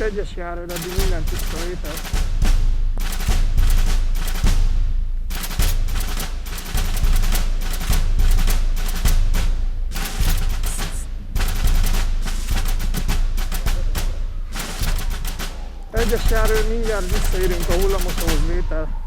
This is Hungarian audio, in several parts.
egyes járőr, eddig minden tiszta vétel. Egyes járőr, mindjárt visszaérünk a hullamoshoz vétel.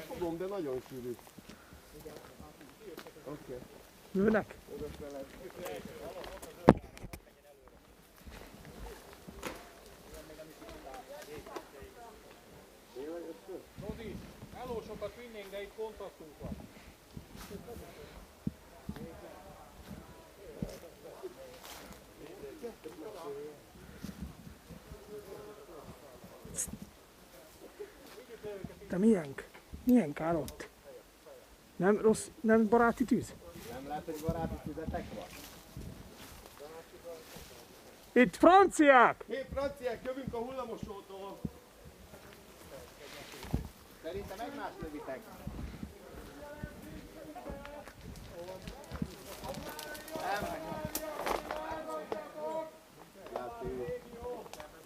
Fogom, de nagyon sűrű. Oké. Lőnek? Rozi, melósokat vinnénk, de itt kontaktunk van. Te milyen kár ott? Nem rossz, nem baráti tűz? Nem lehet, hogy baráti tüzetek van? Itt franciák! Hé, franciák, jövünk a hullamosótól. Szerintem egymást lövitek.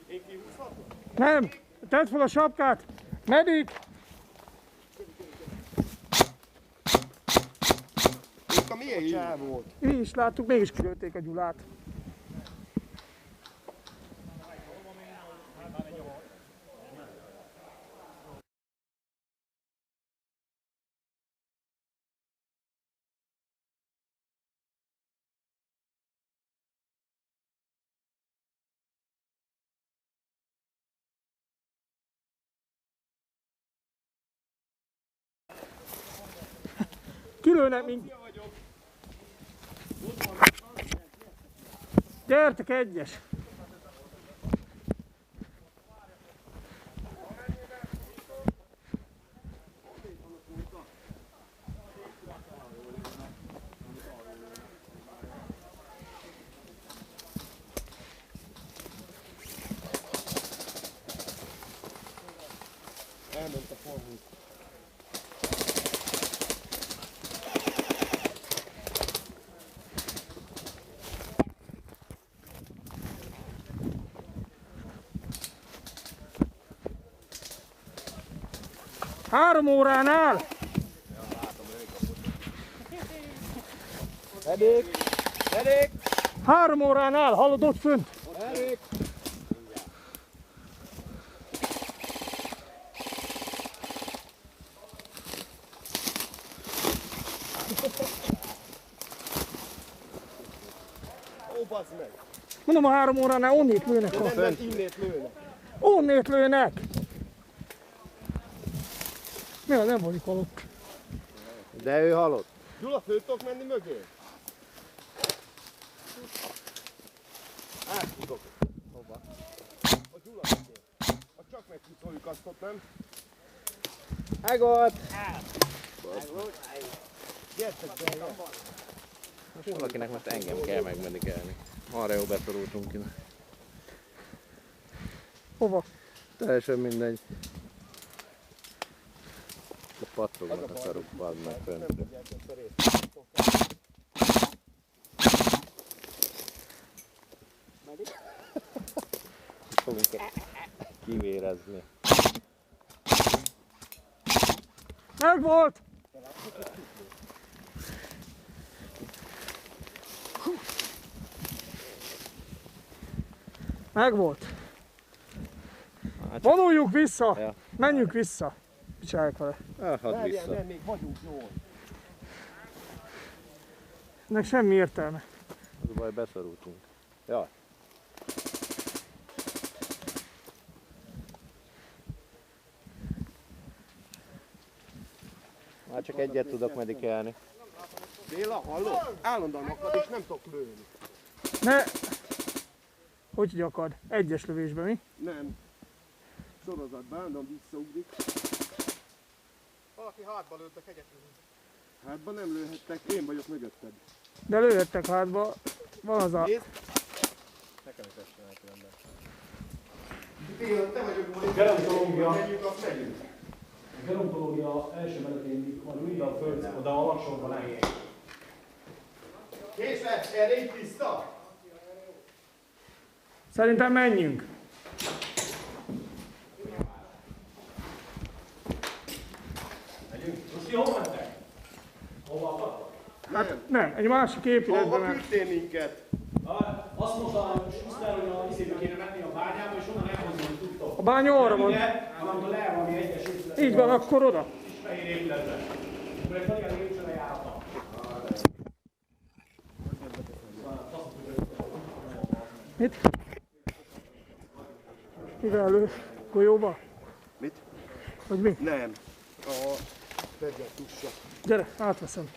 Én kihúzhatom? Nem! Tedd fel a sapkát! Medik! Ők a miénk? Csávót. Mi is láttuk, mégis kilőtték a Gyulát. Kilőnek minket. Gyertek egyes! Elment a formunk. Három óránál! Edék! Edék! 3 óránál, hallod ott fönt? Edék! Ó, bazd meg! Mondom, a 3 óránál onnét lőnek. Nem, innét lőnek. Onnét lőnek! Mi nem vagyok halott. De ő halott. Gyula, föl tudok menni mögé? Átfutok. Hova? A Gyula mögé. Csak megpucoljuk azt ott, nem? Megvolt! Gyertek be! Most valakinek most engem kell megmenni kellni. Arra jó beszorultunk innen. Hova? Teljesen mindegy. De pattognak a szaruk, bazd meg fönt. Fogunk kivérezni. Megvolt! Megvolt. Vonuljuk vissza! Ja. Menjünk vissza! Mit csináljuk vele? Hadd vissza. Nem, még vagyunk jól. Ennek semmi értelme. Az a baj, beszorultunk. Ja. Már csak egyet tudok medikelni. Béla, hallod? Állandóan akad és nem tudok lőni. Ne! Hogy akad? Egyes lövésben mi? Nem. Sorozatban állandóan visszaugrik. valaki hátba lőtt a kegyetlenül. Hátba nem lőhettek, én vagyok mögötted. De lőhettek hátba. Van az a... Nézd! Nekem is essen el különben. Tényleg, te vagyok majd. Gerontológia. Menjünk, azt megyünk. A gerontológia első menetén majd mindig a föld, oda a laksorban elég. Kész lesz, erre itt tiszta? Szerintem menjünk. Most ti hol mentek? Hova akartak? Hát nem, egy másik épületben Hova meg. küldtél minket? Azt mondta Schuster, hogy a izébe kéne menni a bányába, és onnan elhozni, hogy tudtok. A bánya arra van. Valamint le valami egyes épület. Így van, akkor oda. Kis fehér épületben. Akkor egy nagyon lépcső lejárata. Mit? Mivel lő? Golyóba? Mit? Vagy mi? Nem. A fegyver tussa. Gyere, átveszem.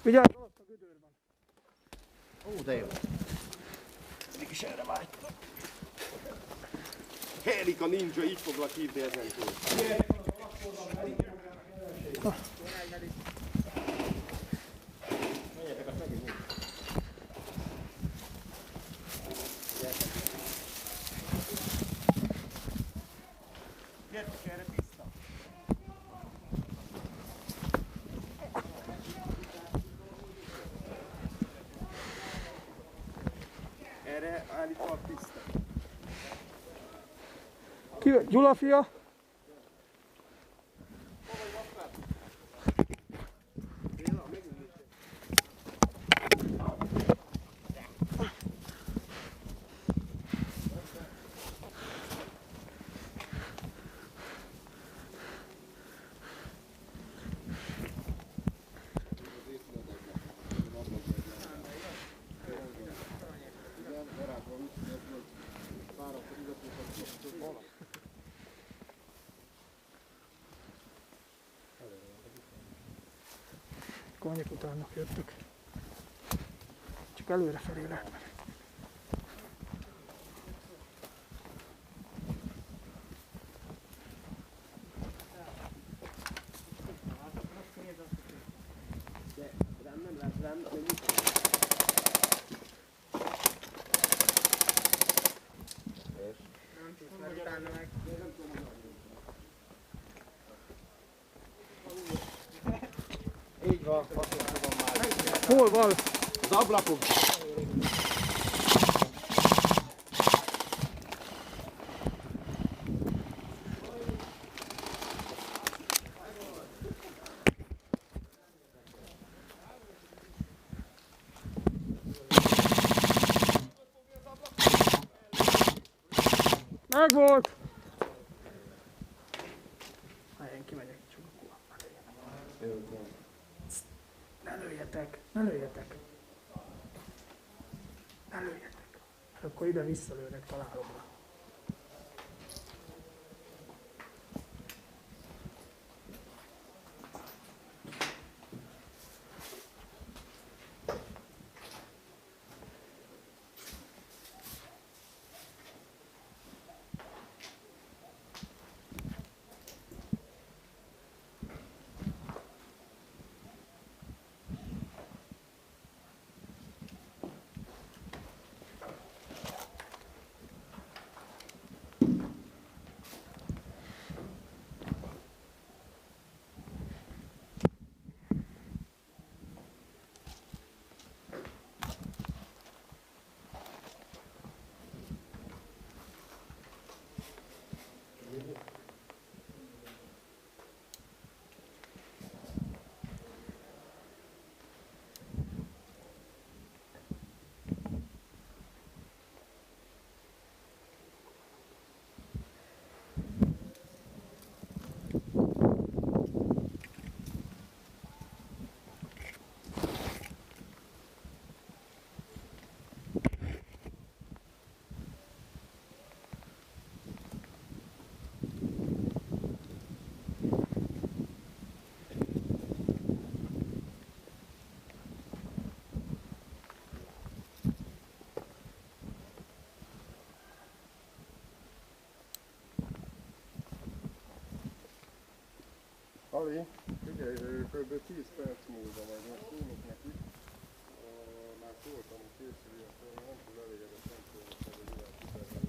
Vigyázz, alatt a gödörben. Ó, de jó. Mindig is erre vágytam. Erika Ninja, így foglak hívni ezentől. Gyertek erre tiszta. Erre állítólag tiszta. Ki? Gyula fia? Konyik utánnak jöttök. Csak előrefelé lehet menni. Így van, azt tudom már. Hol van? Az ablakok. Megvolt! Én kimegyek csak akkor. Ne lőjetek, ne lőjetek. Ne lőjetek. Akkor ide visszalőnek találomra. Ali, figyelj, kb. 10 perc múlva majd most szólok neki. Már szóltam, hogy készüljön fel, nem tud elégedett, nem szólok fel, hogy olyan kiberelőször.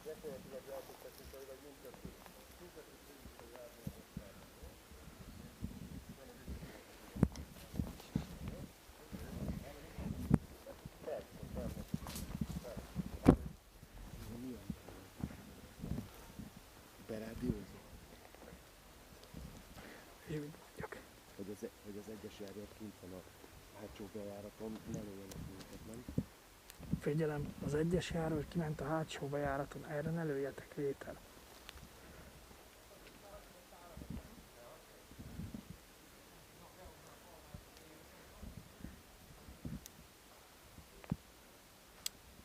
Gyakorlatilag játéktechnikailag mindkettő szinten járni a mostanában. Berádiózó, Én úgy mondjak. hogy az egyes járőr kint van a hátsó bejáraton, ne lőjenek minket, nem? Figyelem, az egyes járőr kiment a hátsó bejáraton, erre ne lőjetek, vétel.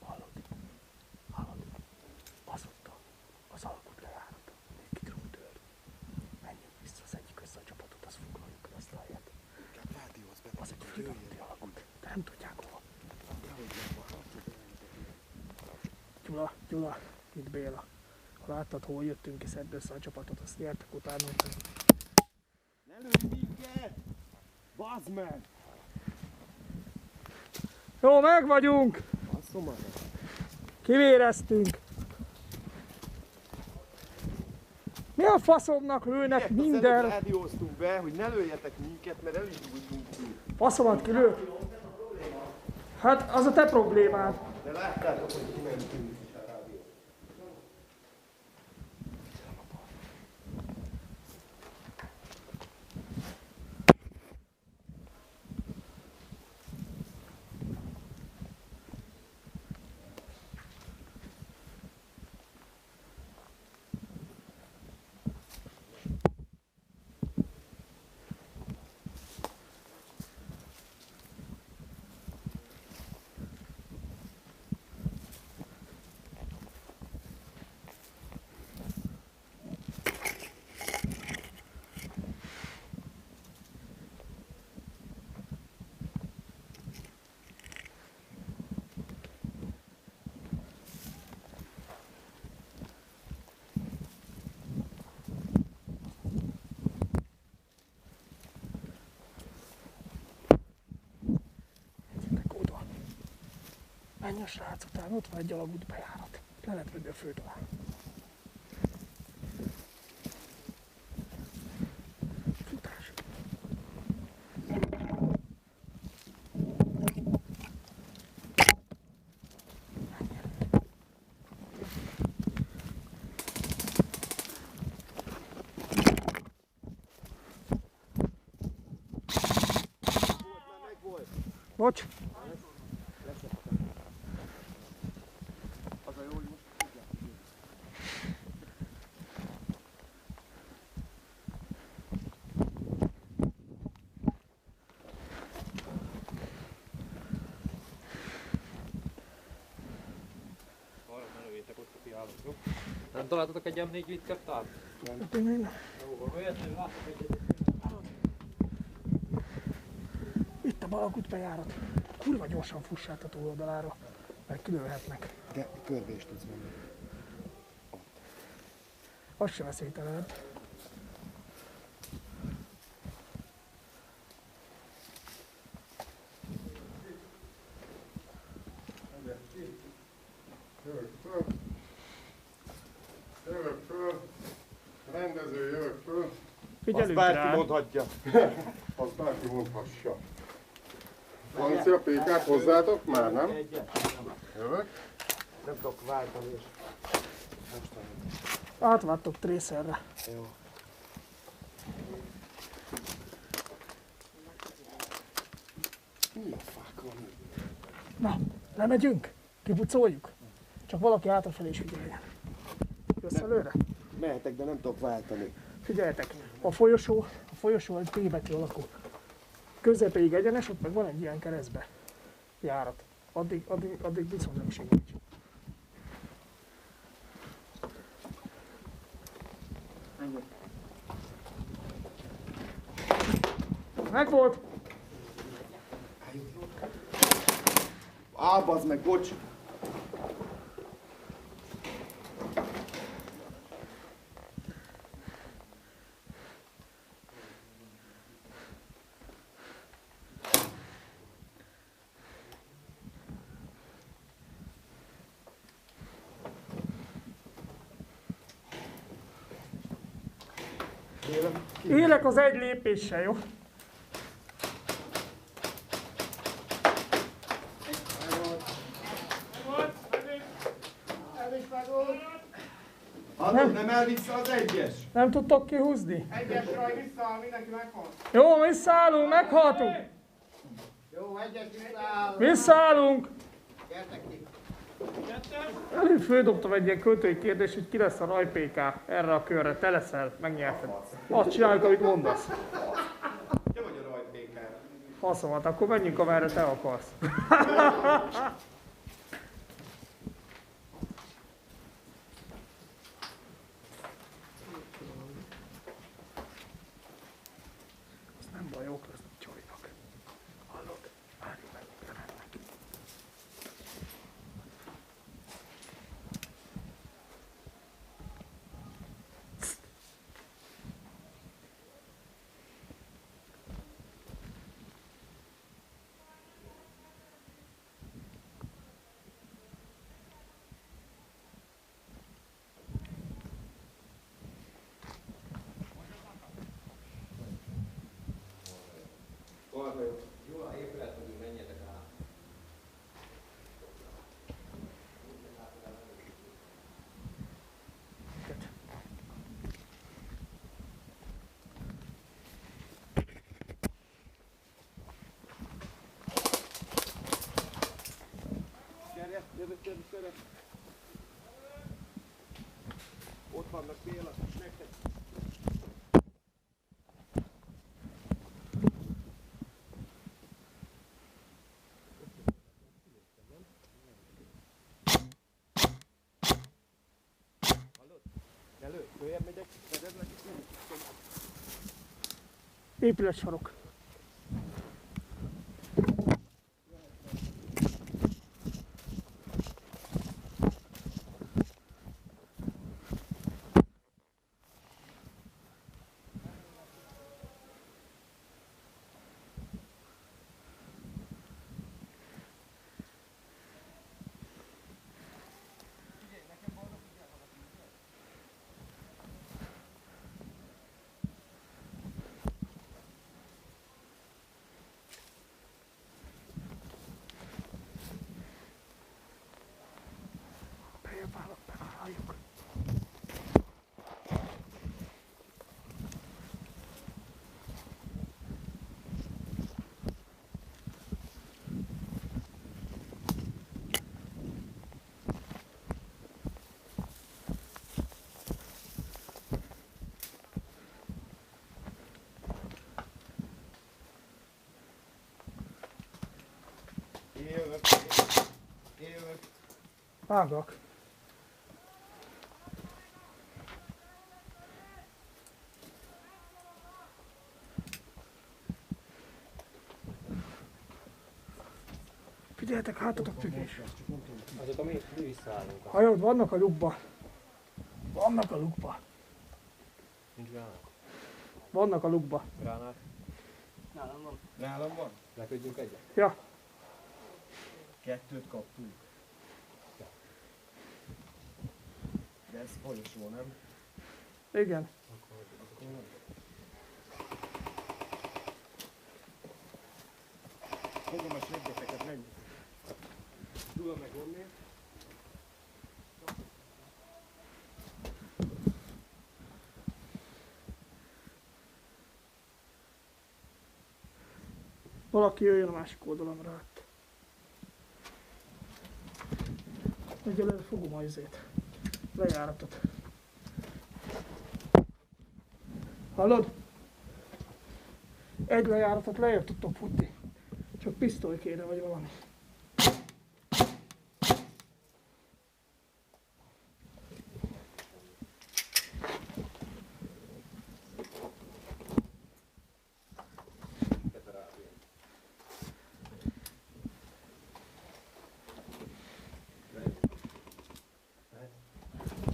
Hallod? Hallod? Azóta az alkut lejáraton, még kidrót őr. Menjünk vissza, szedjük össze a csapatot, azt foglaljuk el azt a helyet. Inkább rádióz be, Az egy földrajzi alkut, de nem tudják hova. dehogy nem van, hátsó bejáraton. Gyula, itt Béla. Ha láttad, hol jöttünk ki, szedd össze a csapatot, azt gyertek utána. Ne lőj minket! Bazd meg! Jó, meg vagyunk! Basszom arra! Kivéreztünk! Mi a faszomnak lőnek minden? Rádióztunk be, hogy ne lőjetek minket, mert elindultunk ki. Faszomat kilő? Hát az a te problémád. De láttátok, hogy kimentünk. Menj a srác után, ott van egy alagút bejárat. Le lehet venni a föld alá. Futás. Bocs. Az a jó, hogy most tudják, hogy jön. Arra ne lőjétek, ott a piálok, jó? Nem találtatok egy M4 vitkeptát? Jó, olyat láttok egyet. Itt a alagút bejárat. Kurva gyorsan fuss át a túloldalára, mert kilőhetnek. De körbe is tudsz menni. Az se veszélytelenebb. Jövök föl. Jövök föl. Rendező, jövök föl. Figyelünk Azt bárki rá. mondhatja. Azt bárki mondhassa. Francia pékát hozzátok már, nem? Jövök. Nem tudok váltani és mostani. Átváltok trészerre. Jó. Mi a fák van itt? Na, lemegyünk? Kipucoljuk? Csak valaki hátrafelé is figyeljen. Jössz előre? Mehetek, de nem tudok váltani. Figyeljetek, a folyosó egy T betű alakú. Közepéig egyenes, ott meg van egy ilyen keresztbe járat. Addig bizonyosság nincs. Megvolt! Á, bazd meg, bocs! Élek az egy lépéssel, jó? Hallod, nem elvissza az egyes? Nem tudtok kihúzni? Egyes raj visszaáll, mindenki meghal. Jó, visszaállunk, meghaltunk! Jó, egyes visszaáll. Visszaállunk! Gyertek ki. Előbb földobtam egy ilyen költői kérdést, hogy ki lesz a rajpéká erre a körre. Te leszel, megnyerted. Azt csináljuk, amit mondasz. Te vagy a rajtbékár. Faszomat, akkor menjünk, amerre te akarsz. Az nem baj, jók lesznek csajnak. Hallod? Várj meg, jelennek. Jó, a épület mögül menjetek át. Gyere, gyere. Ott vannak Béla, és nektek. Elő, följebb megyek, feded neki. Épületsorok. Beálljuk. Jövök. Vágak. Figyeljetek, hátatok függés. Azok a mi visszaállunk. Hajód vannak a lukba. Vannak a lukba. Nincs gránát. Vannak a lukba. Gránát. Nálam van? Leködjünk egyet. Ja, 2 kaptunk. De ez folyosó, nem? igen. Fogom a seggeteket, menjünk. Dula meg onnél. Valaki jöjjön a másik oldalamra át. Egyelőre fogom a izét. Lejáratot. Hallod? Egy lejáratot lejjebb tudtok futni. Csak pisztoly kéne, vagy valami.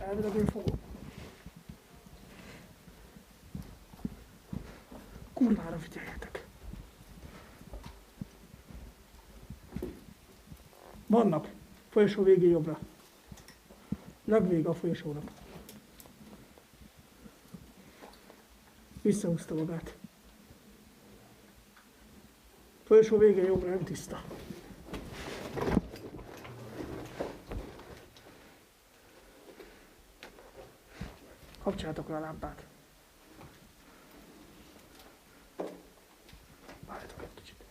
Elvileg én fogom. Kurvára figyeljetek. Vannak. Folyosó végén jobbra. Legvége a folyosónak. Visszahúzta magát. Folyosó végén jobbra, nem tiszta. Kapcsoljátok le a lámpát. Várjatok egy kicsit.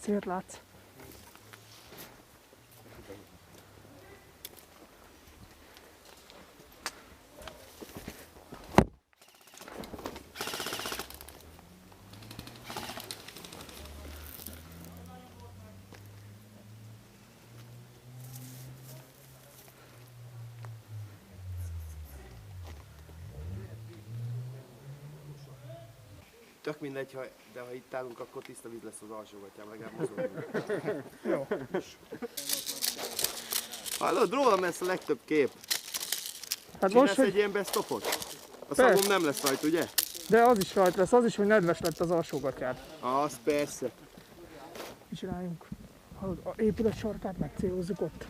Célt látsz? Tök mindegy, de ha itt állunk, akkor tiszta víz lesz az alsógatján, legalább mozogunk. Jó. Hallod, rólam lesz a legtöbb kép. Hát Csinálsz most, hogy... egy ilyen best-ofot? A Persze. szagom nem lesz rajta, ugye? De az is rajta lesz, az is, hogy nedves lett az alsógatján. Az persze. Mit csináljunk? Hallod, a épület sarkát megcélozzuk ott.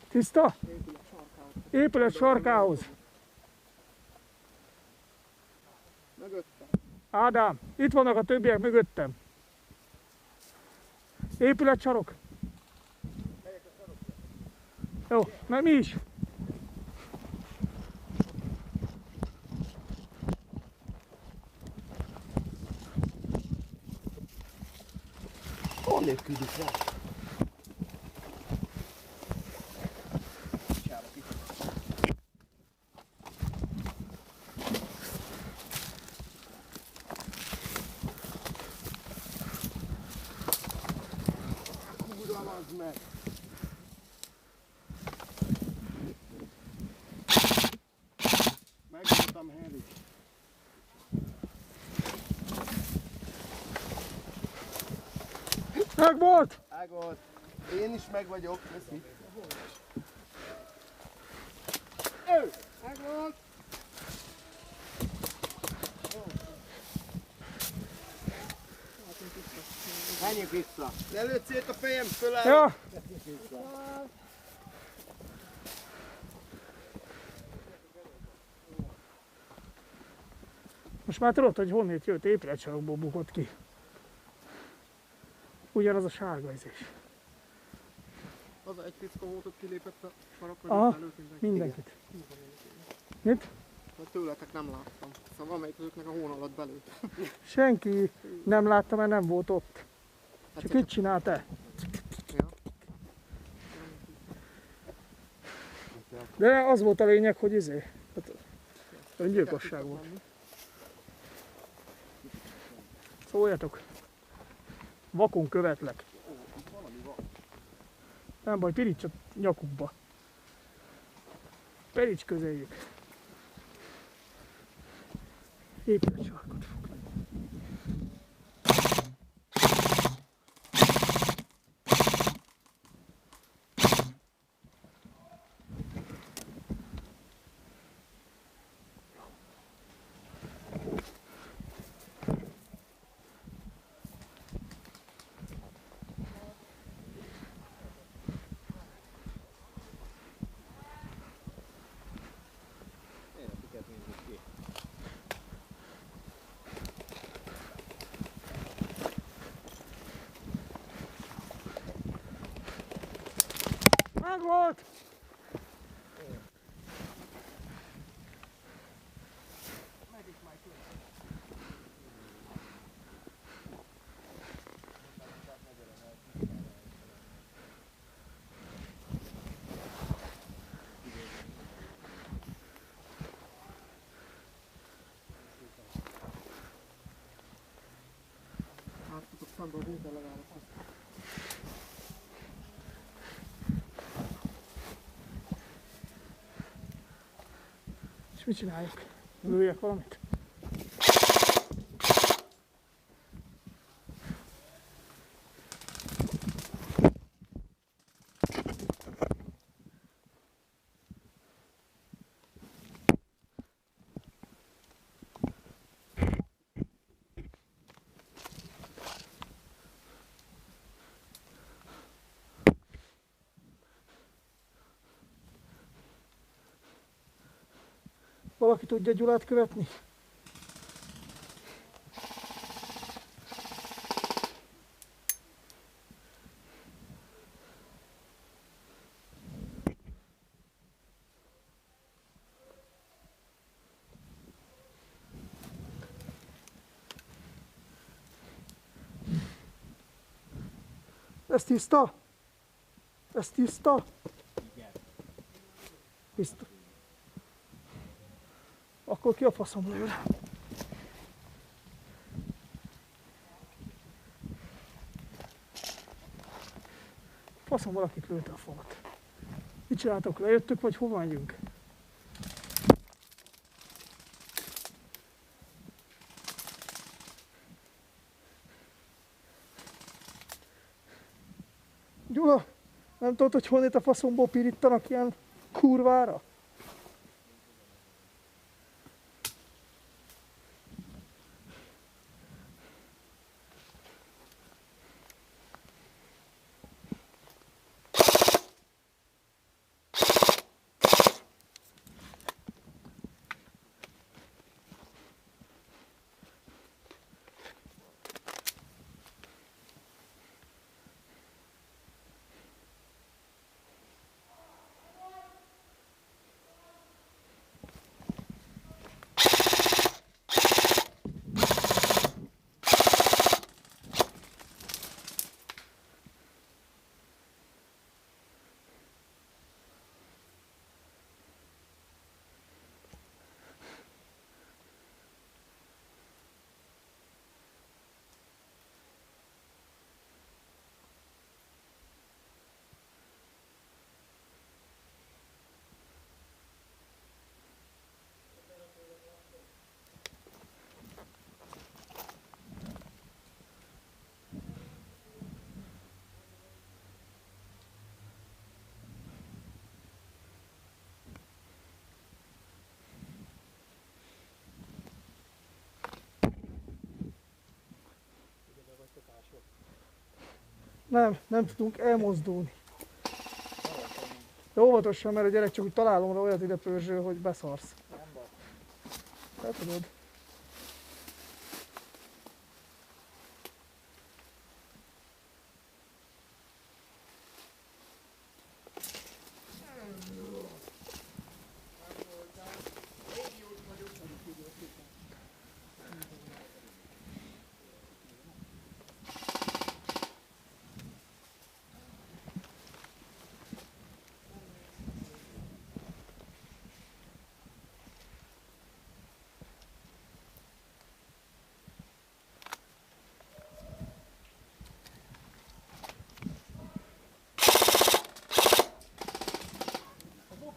Tiszta? Épület sarkához. Ádám, itt vannak a többiek mögöttem. Épület sarok. Jó, meg mi is. Honnét küldjük rá? Meg. Megvoltam, Henrik. Megvolt! Ágolt. Én is meg vagyok, köszi. Megvolt! Menjünk vissza. Ne lőd szét a fejem, föláll. Ja. Most már tudod, hogy honnét jött, épületsarokból bukott ki. Ugyanaz a sárga izés. Az egy fickó volt, ott kilépett a sarokra, Aha, és előtt mindenkit. Mit? Tőletek nem láttam. Szóval valamelyik azoknak a hón alatt belőtt. Senki nem látta, mert nem volt ott. Hát Csak itt csinálta. Ja. De az volt a lényeg, hogy hát öngyilkosság volt. Szóljatok. Vakon követlek. Nem baj, piríts a nyakukba. Piríts közeljük. Épület sarkot fog. Megvolt! Átfutok Szandor héten legalább. És mit csináljak? Lőjek valamit? Valaki tudja Gyulát követni? Ez tiszta? Ez tiszta? Igen. Tiszta. Akkor ki a faszom lő? Faszom, valakit lőtte a falat. Mit csináltok? Lejöttök, vagy hova megyünk? Gyula, nem tudod, hogy honnét a faszomból pirítanak ilyen kurvára? Nem tudunk elmozdulni. De óvatosan, mert a gyerek csak úgy találomra olyat ide pörzsöl, hogy beszarsz. Nem baj. Te tudod.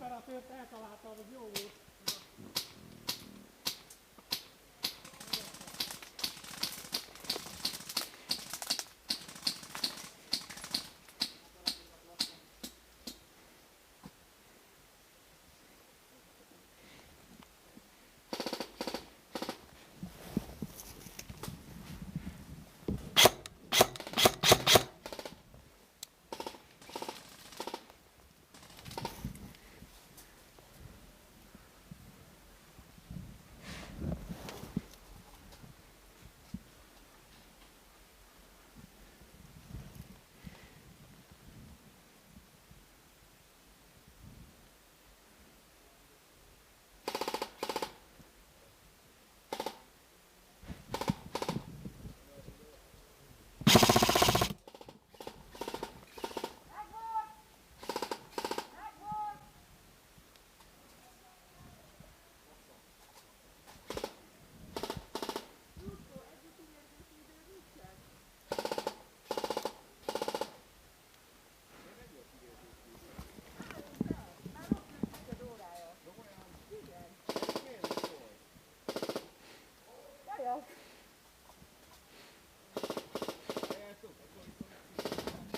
operatőrt eltaláltam, az jó volt.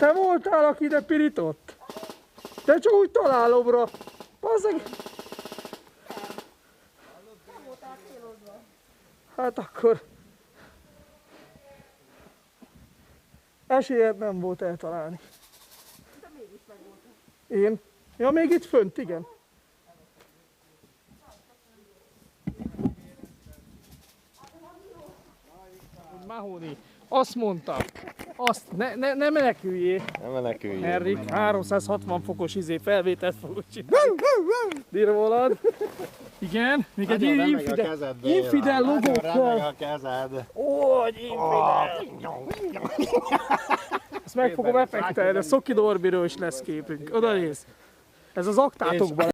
Te voltál, aki ide pirított? Te csak úgy találomra. Bazzeg. Hát akkor... Esélyed nem volt eltalálni. De mégis megvoltam. Én? Ja, még itt fönt, igen. Mahoney, azt mondta, azt ne meneküljél, Nem meneküljél. Henrik, 360 fokos felvételt fogok csinálni. Dirvolad. Igen, még egy infidel logókkal. a kezed. Ó, hogy infidel. Ezt meg fogom effektelni, a Szoki Norbiről is lesz képünk. Oda néz. Ez az aktátokban